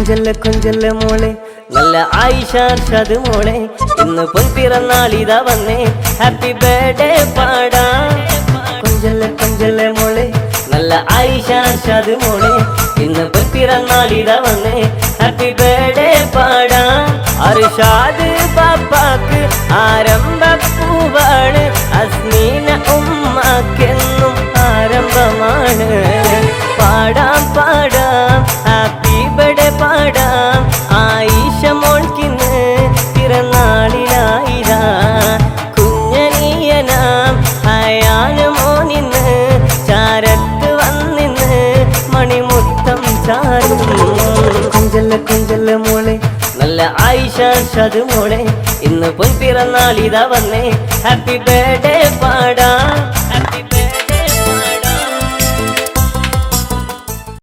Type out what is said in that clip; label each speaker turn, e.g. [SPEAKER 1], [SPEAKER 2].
[SPEAKER 1] കൊഞ്ചല്ല മോളെ നല്ല ആയിഷ അർഷാദ് മോളെ ഇന്ന് പൊൻപിറന്നാളിതാ വന്നേ ഹാപ്പി ബർത്ത്ഡേ പാടാം കൊഞ്ചല്ല മോളെ നല്ല ആയിഷ അർഷാദ് മോളെ ഇന്ന് പൊൻപിറന്നാളിതാ വന്നേ ഹാപ്പി ബർത്ത്ഡേ പാടാം അർഷാദ് പാപ്പാക്ക് ആരംഭപ്പൂവാണ് അസ്മീന ഉമ്മാക്കെന്നും ആരംഭമാണ് പാടാം ഹാപ്പി ബർത്ത്ഡേ പാടാം ആയിഷ മോൾക്കിന്ന് പിറന്നാളിലായിരാ കുഞ്ഞനീയനാം ഹയാന മോനിന്ന് ചാരത്ത് വന്നിന്ന് മണിമുത്തം ചാരും കൊഞ്ചല്ല മോളെ നല്ല ആയിഷ അർഷാദ് മോളെ ഇന്ന് പൊൻപിറന്നാളിതാ വന്നേ ഹാപ്പി ബർത്ത്ഡേ പാടാം